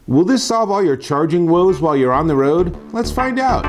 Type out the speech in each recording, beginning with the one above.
Will this solve all your charging woes while you're on the road? Let's find out.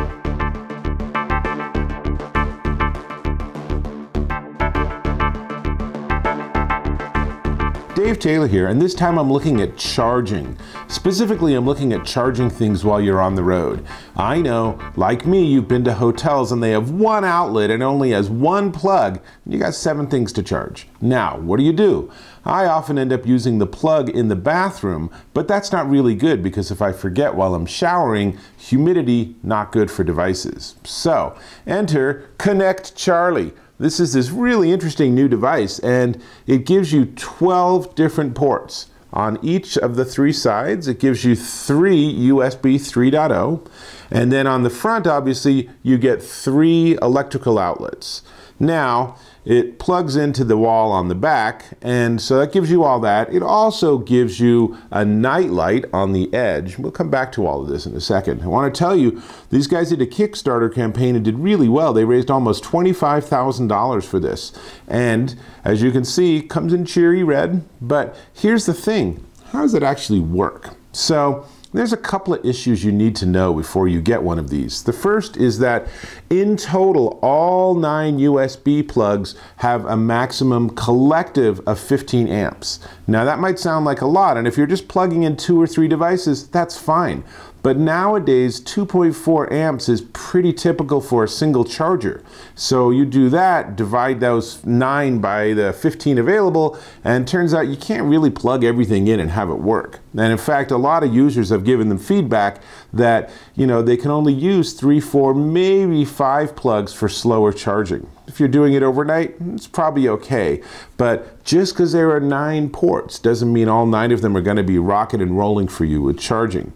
Dave Taylor here, and this time I'm looking at charging. Specifically, I'm looking at charging things while you're on the road. I know, like me, you've been to hotels and they have one outlet and only has one plug. You got 7 things to charge. Now, what do? I often end up using the plug in the bathroom, but that's not really good because if I forget while I'm showering, humidity, not good for devices. So, enter ConnectCharlie. This is this really interesting new device, and it gives you 12 different ports. On each of the 3 sides, it gives you 3 USB 3.0, and then on the front, obviously, you get 3 electrical outlets. Now, it plugs into the wall on the back, and so that gives you all that. It also gives you a night light on the edge. We'll come back to all of this in a second. I want to tell you, these guys did a Kickstarter campaign and did really well. They raised almost $25,000 for this. And as you can see, it comes in cherry red. But here's the thing, how does it actually work? So, there's a couple of issues you need to know before you get one of these. The first is that in total, all 9 USB plugs have a maximum collective of 15 amps. Now that might sound like a lot, and if you're just plugging in 2 or 3 devices, that's fine. But nowadays, 2.4 amps is pretty typical for a single charger. So you do that, divide those 9 by the 15 available, and it turns out you can't really plug everything in and have it work. And in fact, a lot of users have given them feedback that, they can only use 3, 4, maybe 5 plugs for slower charging. If you're doing it overnight, it's probably okay. But just because there are 9 ports doesn't mean all 9 of them are going to be rocking and rolling for you with charging.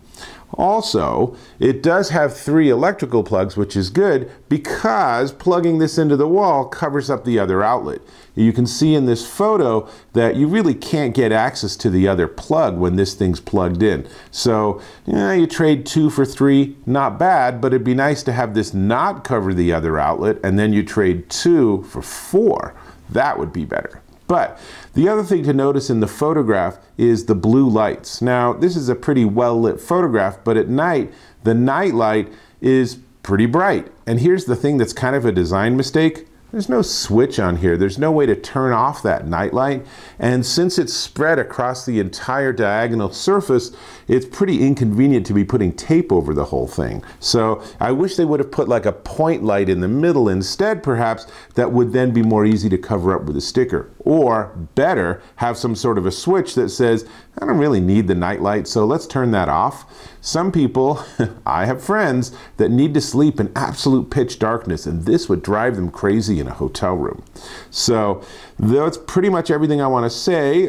Also, it does have 3 electrical plugs, which is good because plugging this into the wall covers up the other outlet. You can see in this photo that you really can't get access to the other plug when this thing's plugged in. So, you trade 2 for 3, not bad, but it'd be nice to have this not cover the other outlet, and then you trade 2 for 4. That would be better. But the other thing to notice in the photograph is the blue lights. Now, this is a pretty well-lit photograph, but at night, the night light is pretty bright. And here's the thing that's kind of a design mistake. There's no switch on here. There's no way to turn off that night light. And since it's spread across the entire diagonal surface, it's pretty inconvenient to be putting tape over the whole thing. So I wish they would have put like a point light in the middle instead, perhaps, that would then be more easy to cover up with a sticker. Or better, have some sort of a switch that says, I don't really need the night light, so let's turn that off. Some people, I have friends, that need to sleep in absolute pitch darkness, and this would drive them crazy in a hotel room. So that's pretty much everything I want to say.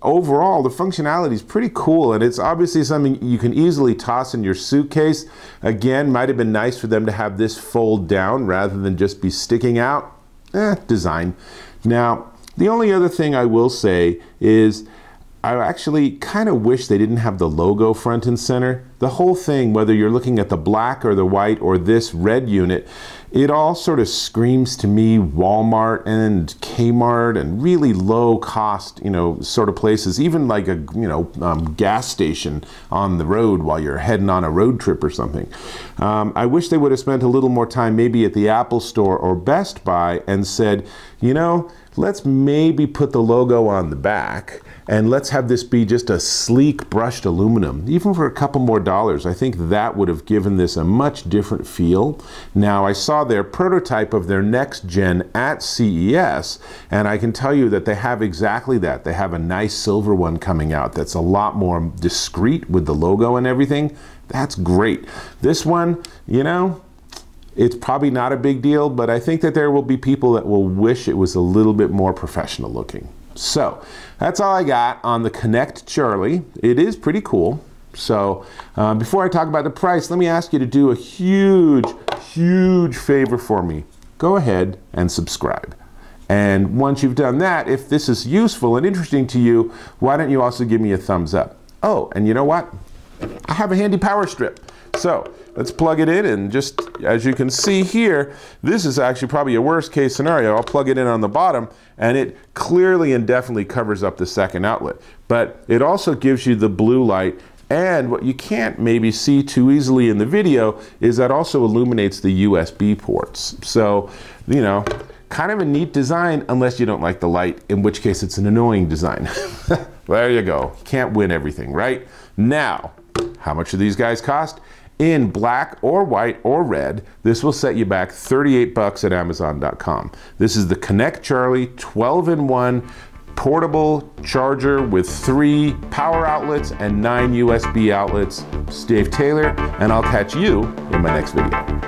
Overall, the functionality is pretty cool, and it's obviously something you can easily toss in your suitcase. Again, might have been nice for them to have this fold down rather than just be sticking out. Design. Now, the only other thing I will say is I actually kind of wish they didn't have the logo front and center. The whole thing, whether you're looking at the black or the white or this red unit, it all sort of screams to me Walmart and Kmart and really low cost, sort of places, even like a, gas station on the road while you're heading on a road trip or something. I wish they would have spent a little more time maybe at the Apple Store or Best Buy and said, let's maybe put the logo on the back and let's have this be just a sleek brushed aluminum, even for a couple more dollars. I think that would have given this a much different feel. Now, I saw their prototype of their next gen at CES, and I can tell you that they have exactly that. They have a nice silver one coming out that's a lot more discreet with the logo and everything. That's great. This one, it's probably not a big deal, but I think that there will be people that will wish it was a little bit more professional looking. So that's all I got on the ConnectCharlie. It is pretty cool. So before I talk about the price, let me ask you to do a huge favor for me. Go ahead and subscribe. And once you've done that, if this is useful and interesting to you, why don't you also give me a thumbs up? Oh, and you know what? I have a handy power strip. So let's plug it in, and just as you can see here, this is actually probably a worst case scenario. I'll plug it in on the bottom and it clearly and definitely covers up the second outlet. But it also gives you the blue light And what you can't maybe see too easily in the video is that also illuminates the USB ports. So, you know, kind of a neat design unless you don't like the light, in which case it's an annoying design. There you go. Can't win everything, right? Now, how much do these guys cost? In black or white or red, this will set you back 38 bucks at Amazon.com. This is the ConnectCharlie 12-in-1 portable charger with 3 power outlets and 9 USB outlets. Dave Taylor, and I'll catch you in my next video.